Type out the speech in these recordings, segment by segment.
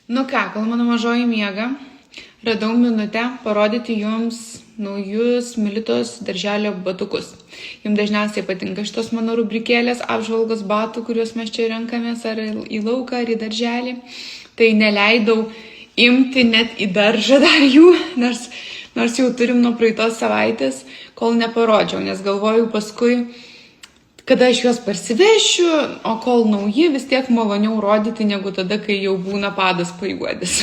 Nu ką, kol mano mažoji miega, radau minutę parodyti jums naujus Militos darželio batukus. Jums dažniausiai patinka šitos mano rubrikėlės apžvalgos batų, kuriuos mes čia renkamės ar į lauką, ar į darželį. Tai neleidau imti net į daržą dar jų, nors jau turim nuo praeitos savaitės, kol neparodžiau, nes galvojau paskui, kada aš juos parsivešiu, o kol nauji, vis tiek maloniau rodyti negu tada, kai jau būna padas pajuodis.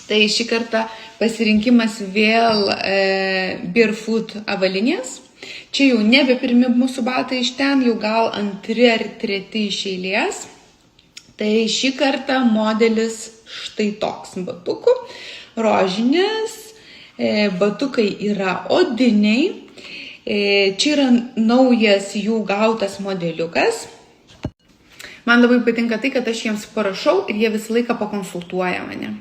Tai šį kartą pasirinkimas vėl Barefoot avalynės. Čia jau nebe pirmi mūsų batai iš ten, jau gal antri ar treti iš eilės. Tai šį kartą modelis štai toks batukų. Rožinis, batukai yra odiniai. Čia yra naujas jų gautas modeliukas. Man labai patinka tai, kad aš jiems parašau ir jie visą laiką pakonsultuoja mane.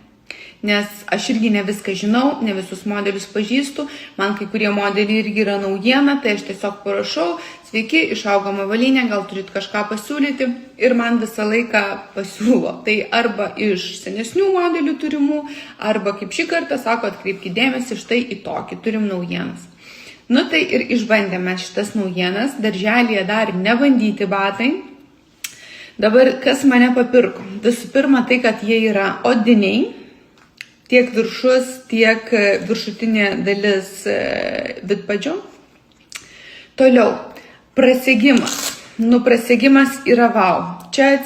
Nes aš irgi ne viską žinau, ne visus modelius pažįstu. Man kai kurie modeliai irgi yra naujiena, tai aš tiesiog parašau, sveiki, išaugom avalynę, gal turit kažką pasiūlyti. Ir man visą laiką pasiūlo. Tai arba iš senesnių modelių turimų, arba kaip šį kartą sako, atkreipkite dėmesį štai į tokį, turim naujienas. Nu tai ir išbandėme šitas naujienas, darželėje dar nebandyti batai. Dabar kas mane papirko? Visų pirma tai, kad jie yra odiniai, tiek viršus, tiek viršutinė dalis vidpadžio. Toliau, prasiegimas. Prasiegimas yra vau. Čia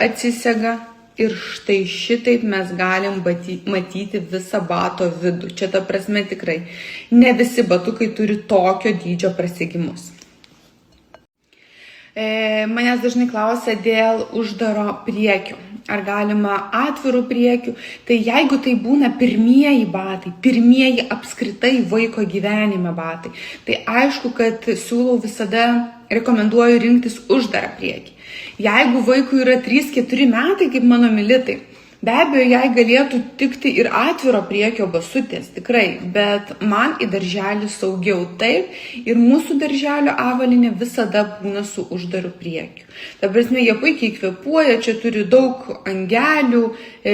atsisega. Ir štai šitaip mes galim matyti visą bato vidų. Čia ta prasme tikrai ne visi batukai turi tokio dydžio prasiegimus. Manęs dažnai klausia dėl uždaro priekių. Ar galima atvirų priekių? Tai jeigu tai būna pirmieji batai, pirmieji apskritai vaiko gyvenime batai, tai aišku, kad siūlau visada, rekomenduoju rinktis uždarą priekį. Jeigu vaikui yra 3-4 metai, kaip mano Militai, be abejo, jai galėtų tikti ir atviro priekio basutės, tikrai, bet man į darželį saugiau taip ir mūsų darželio avalynė visada būna su uždaru priekiu. Ta prasme, jie puikiai kvėpuoja, čia turi daug angelių,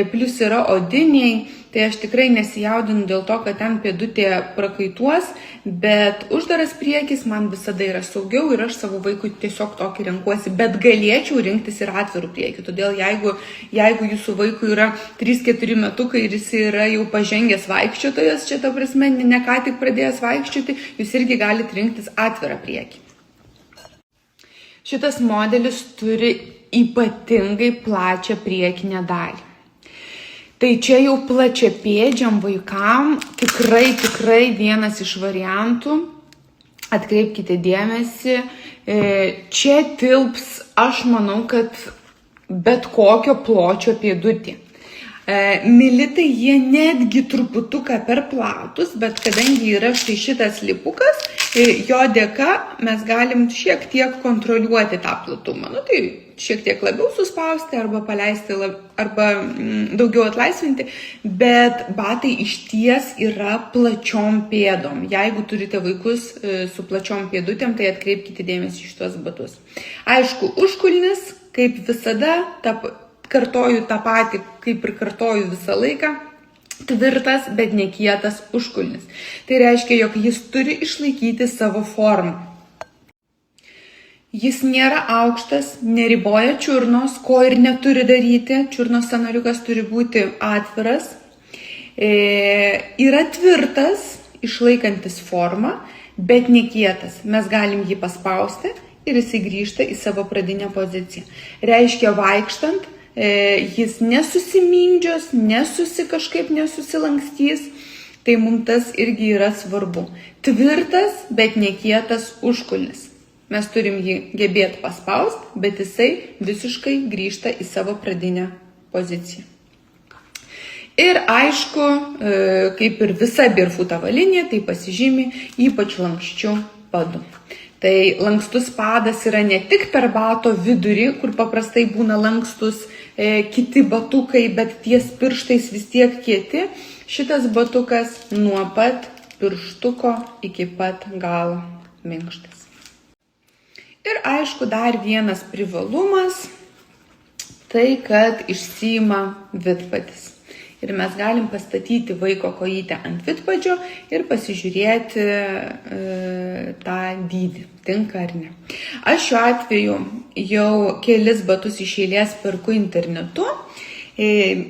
plus yra odiniai, tai aš tikrai nesijaudinu dėl to, kad ten pėdutė prakaituos, bet uždaras priekis man visada yra saugiau ir aš savo vaikui tiesiog tokį renkuosi, bet galėčiau rinktis ir atvirų priekių. Todėl jeigu jūsų vaikui yra 3-4 metukai ir jis yra jau pažengęs vaikščiotojas, čia ta prasme, ne ką tik pradėjęs vaikščioti, jūs irgi galite rinktis atvirą priekį. Šitas modelis turi ypatingai plačią priekinę dalį. Tai čia jau plačiapėdžiam vaikam tikrai vienas iš variantų. Atkreipkite dėmesį. Čia tilps, aš manau, kad bet kokio pločio pėdutį. Militai jie netgi truputuką per platus, bet kadangi yra štai šitas lipukas, jo dėka mes galim šiek tiek kontroliuoti tą platumą. Tai šiek tiek labiau suspausti arba paleisti, arba daugiau atlaisvinti, bet batai išties yra plačiom pėdom. Jeigu turite vaikus su plačiom pėdutėm, tai atkreipkite dėmesį į šitos batus. Aišku, užkulnis, kaip visada, kartoju tą patį, kaip ir kartoju visą laiką, tvirtas, bet nekietas užkulnis. Tai reiškia, jog jis turi išlaikyti savo formą. Jis nėra aukštas, neriboja čiurnos, ko ir neturi daryti. Čiurnos sąnariukas turi būti atviras. Yra tvirtas, išlaikantis formą, bet nekietas. Mes galim jį paspausti ir jis grįžta į savo pradinę poziciją. Reiškia, vaikštant, jis nesusimindžios, kažkaip nesusilankstys. Tai mums tas irgi yra svarbu. Tvirtas, bet nekietas užkulnis. Mes turim jį gebėti paspausti, bet jisai visiškai grįžta į savo pradinę poziciją. Ir aišku, kaip ir visa Barefoot avalynė, tai pasižymi ypač lanksčiu padu. Tai lankstus padas yra ne tik per bato vidurį, kur paprastai būna lankstus kiti batukai, bet ties pirštais vis tiek kieti. Šitas batukas nuo pat pirštuko iki pat galo minkštas. Ir aišku, dar vienas privalumas, tai, kad išsiima vidpadis. Ir mes galim pastatyti vaiko kojytę ant vidpadžio ir pasižiūrėti tą dydį, tinka ar ne. Aš šiuo atveju jau kelis batus iš eilės perku internetu.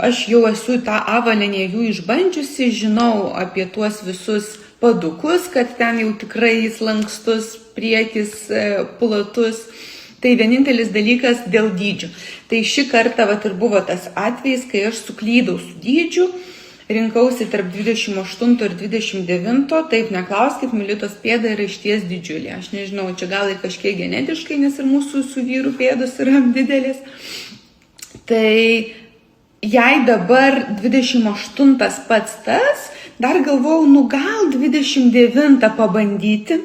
Aš jau esu tą avalynę jų išbandžiusi, žinau apie tuos visus padukus, kad ten jau tikrai jis lankstus, priekis platus. Tai vienintelis dalykas dėl dydžių. Tai šį kartą ir buvo tas atvejis, kai aš suklydau su dydžiu, rinkausi tarp 28 ir 29, taip neklauskit, Militos pėda yra išties didžiulė. Aš nežinau, čia gal ir kažkiek genetiškai, nes ir mūsų su vyru pėdos yra didelės. Tai jei dabar 28 pats tas, dar galvojau, gal 29 pabandyti.